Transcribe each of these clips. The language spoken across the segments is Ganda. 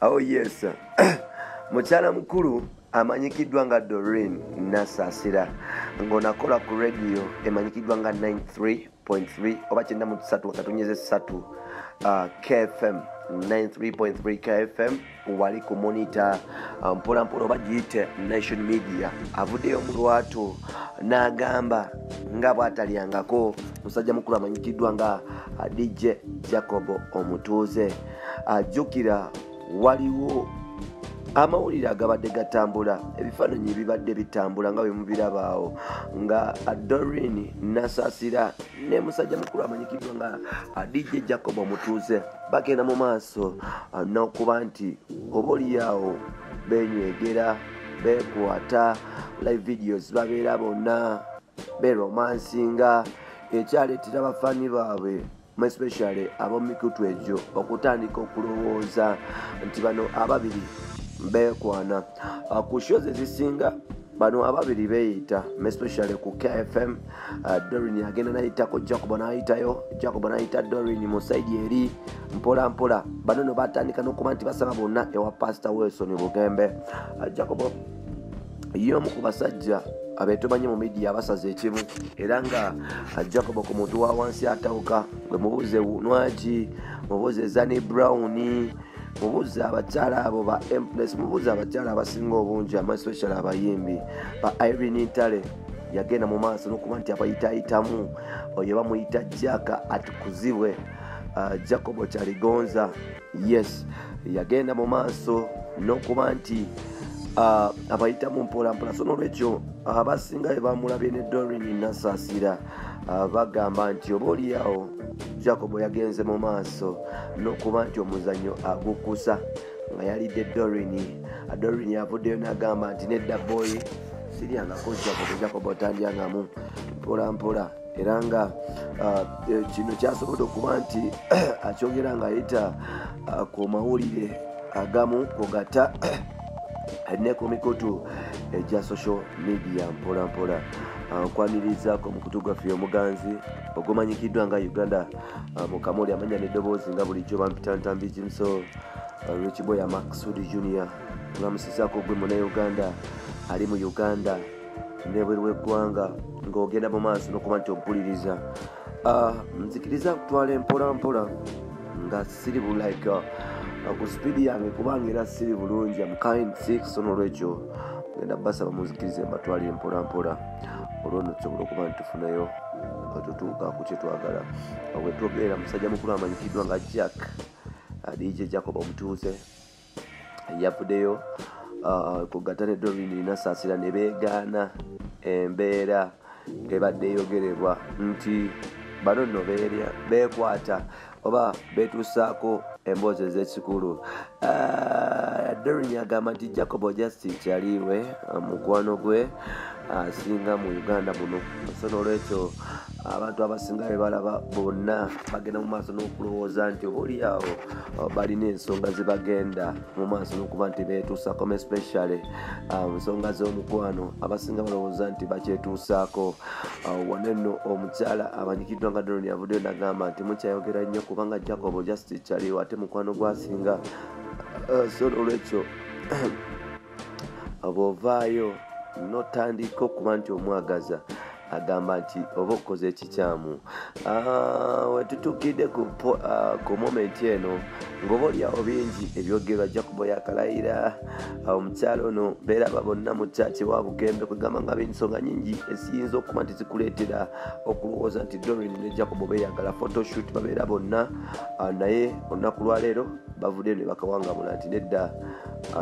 Oh yes. Mukyala mukulu amanyikiddwa nga Doreen Nasasira ng'onakola ku radio emanyikiddwa nga 93.3 oba 93 KFM 93.3 KFM wali ku monitor mpola mpola oba giyite Nation Media avuddeyo mu lwatu n'agamba nga bw'atalyangako musajja mukulu amanyikiddwa nga DJ Jacob Omutuuze. Ajjukira waliwo amawulire agabadde gatambula ebifaananyi ebibadde bitambula nga bwe mubirabaawo nga Doreen Nasasira ne musajja mukulu amanyikiddwa nga DJ Jacob Omutuuze bagenda mu maaso n'okuba nti oba oliyaawo benywegera bekwata live videos babeera bonna beromansinga ekyaleetera abafaani baabwe especially ab'omikutu egyo okutandika okulowooza nti bano ababiri beekwana. Ku shows ezisinga bano ababiri beeyita especially ku KFM. Doreen yagenda n'ayitako Jacob n'ayitayo, Jacob n'ayita Doreen mu side eri mpola mpola. Bano no batandika n'okuba nti basaba bonna ewa Pastor Wilson Bugembe. Jacob y'omu ku basajja abeetomanye mu media abasaze ekimu era nga Jacob ku muntu wa wansi atawuka gwe mubuuze Nwaki, mubuuze Zani Brown, mubuuze abakyala abo ba Empress, mubuuze abakyala abasinga obungi especially abayimbi ba Irene Ntale. Yagenda mu maaso n'okuba nti abayitaayitamu oyo bamuyita Jaka atukuzibwe. Jacob Kyaligonza yes yagenda mu maaso n'okuba nti abayitamu mpola mpola. So n'olwekyo abasinga bamulabye ne Doreen Nasasira bagamba nti oba oliyaawo Jacob yagenze mu maaso n'okuba nti omuzannyo agukusa nga yalidde Doreen. Doreen yavuddeyo n'agamba nti nedda boy siryangako Jacob otandyangamu mpola mpola era nga kino kyasobodde okuba nti akyongera ng'ayita ku mawulire agamu kugata ne ku mikutu egya social media mpola mpola. Nkwanirizaako mukutu gwaffe omuganzi ogumanyikiddwa nga Uganda mu Kamoli amanya n'eddoboozi nga bulijjo bampita Ntambi Jimso Rich Boy Maxud Junior nga musisaako gwe muna Uganda ali mu Uganda n'ebweru w'eggwanga ng'ogenda mu maaso n'okuba nti ompuliriza. Nzikiriza kutwala empola mpola nga siri like ku speed yange kubanga era siri bulungi am kind 6 n'olwekyo ngenda basaba muzikirize mbatwalire mpola mpola olwono tusobola okuba nti tufunayo tutuuka ku kye twagala. Bwe twogera musajja mukulu amanyikiddwa nga Jack DJ Jacob Omutuuze yavuddeyo kugatta ne Doreen Nasasira ne beegaana embeera ebadde eyogerebwa nti bano nno beekwata oba beetuusaako emboozi ez'ekikulu. Doreen yagamba nti Jacob just kyaliwe mukwano gwe asinga mu Uganda muno. So n'olwekyo abantu abasinga bebalaba bonna bagenda mu maaso n'okulowooza nti oba oliyaawo balina ensonga zibagenda mu maaso n'okuba nti beetuusaako especially ensonga z'omukwano abasinga balowooza nti bakyetuusaako. Wano nno omukyala amanyikiddwa nga Doreen yavuddeyo n'agamba nti mukyayogera nnyo kubanga Jacob just kyaliwo ate mukwano gwasinga. So n'olwekyo bw'ovaayo n'otandika okuba nti omwagaza agamba nti oba okoze ekikyamu. Wetutuukidde ku moment eno ng'oba olyawo bingi ebyogerwa. Jacob yakalayira omukyalo ono beeraba bonna mu kyaki wa Bugembe kwegamba nga b'ensonga nyingi eziyinza okuba nti zikuleetera okulowooza nti Doreen ne Jacob beeyagala photoshoot babeera bonna naye olunaku lwaleero bavuddeyo ne bakawangamula nti nedda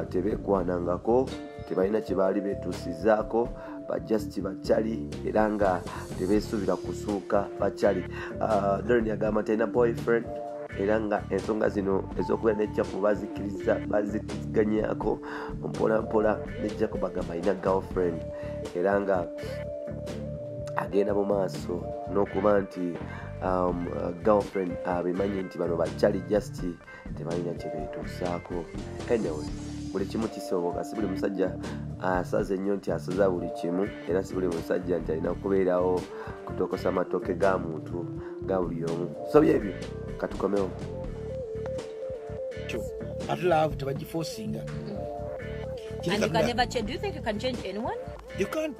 tebeekwanangako tebalina kye baali beetuusizaako bajust bakyali era nga tebeesuubira kusuuka bakyali. Doreen yagamba nti alina boyfriend era nga ensonga zino ez'okubeera ne Jacob baziganyaako mpola mpola. Ne Jacob agamba alina girlfriend era nga agenda mu maaso n'okuba nti girlfriend abimanye nti bano bakyali just tebalina kye beetuusaako. Anyway buli kimu kisoboka. Si buli musajja asaze nnyo nti asaza buli kimu era si buli musajja nti alina kubeerawo kutokosa matooke ga muntu ga buli omu. So byebyo katukomewo. ate love tebagiforcinga. And you can never change. Do you think you can change anyone? You can.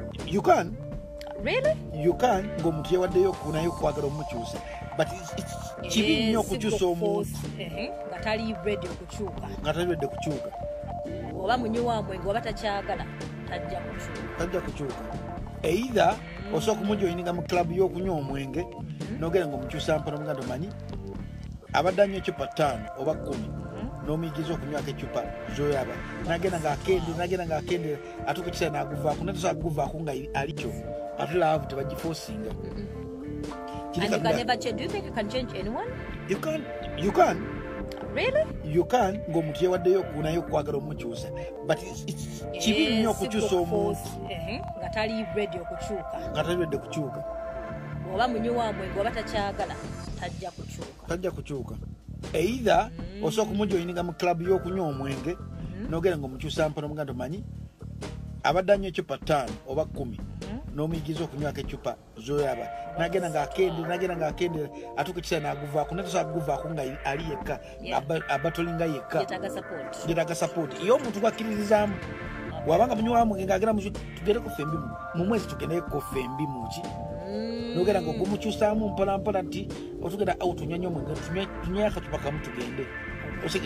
Really? You can go omuntu yewaddeyo okunayo okwagala omukyusa, but it's kibi nnyo okukyusa omuntu nga tali ready kukyuka. Oba munywa mwenge oba takyagala tajja kukyuka. Either osobola okumujoyininga mu club y'okunywa omwenge n'ogenda ng'omukyusa mpona muganda omanyi abadde anywa ecupa 5 oba 10 n'omuyigiza okunywako ecupa zoyaba nagenda ng'akendera atuuka ekiseera n'aguvaako natasobola kuguvaako nga alikyo ate laavu tebagiforcinga. And you can never change. Do you think you can change anyone? You can. Really? You can go omuntu yewaddeyo okunayo okwagala omukyusa, but it's kibi nnyo okukyusa omuntu nga tali ready kukyuka. Oba munywa mwenge oba takyagala tajja kukyuka. Either osobola okumujoyininga mu club y'okunywa omwenge n'ogenda ng'omukyusa mpona muganda omanyi abadde anywa ecupa 5 oba 10 n'omuyigiza okunywako ecupa zoyaba nagenda ng'akendera atuuka ekiseera n'aguvaako natasobola kuguvaako nga ali yekka abatolinga yekka yeetaaga support iyo omuntu gwakkiririzaamu wabanga munywa mwenge ng'agenda tugendeko ffe mbi mu mwezi tugendeko ffe mbi muki n'ogenda ng'ogumukyusaamu mpolampola nti otugenda tunywa nnyo omwenge tunywe akacupa kamu tugende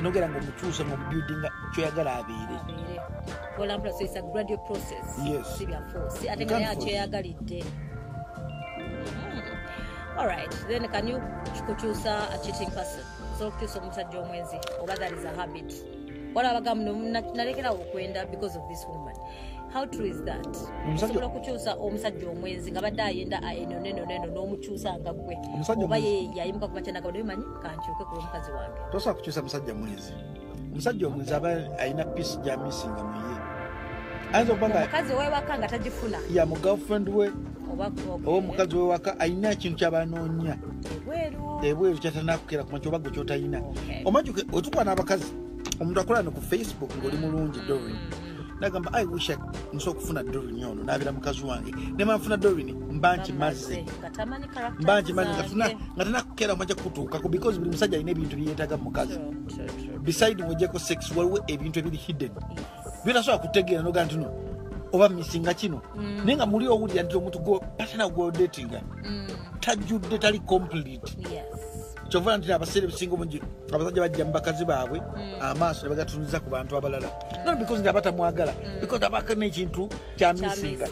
n'ogenda ng'omukyusa ng'omubuildinga kyoyagala abeere. So it's a gradual process. Yes. All right. Then can you choose a cheating person? So to some such omwenzi, or that is a habit. What about because of this woman? How true is that? Someone could choose a omsajja omwenzi nga badde ayenda eno n'omukyusa nga gwe. Oba yayimuka ku makya nagamba manyi kankyuke ku mukazi wange. Tosobola kukyusa musajja mwenzi. Omusajja omwenzi aba alina piece gya missinga mu ye. Ayinza okuba nga omukazi w'ewaka nga tagifuna ya mu girlfriend we oba omukazi w'ewaka alina ekintu ky'abanoonya ebweru kyatanakukera ku makya oba gwe kyotalina. Omanjuke otukwana n'abakazi omuntu akolana ku Facebook ng'oli mulungi Doreen nagamba I wish nsobola okufuna Doreen ono n'abeera mukazi wange ne manfuna Doreen mba nkimaze nga tanakukera ku makya kutuukako because buli musajja alina ebintu byeyeetaaga mu mukazi beside mwojjeko sex waliwo ebintu ebiri hidden byetasobola kutegeera noga nti no oba misinga kino naye nga muli owulira nti omuntu patana gwodatinga tajjudde tali complete. Kyova nti abaseera ebisinga obungi abasajja bajja mu bakazi baabwe amaaso ne bagatunziza ku bantu abalala not because nti abatamwagala because abaka n'ekintu kya misinga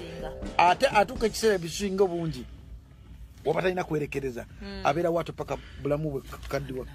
ate atuuka ekiseera ebisinga obungi oba talina kwerekereza abeera waato paka bulamu bwe kaddiwa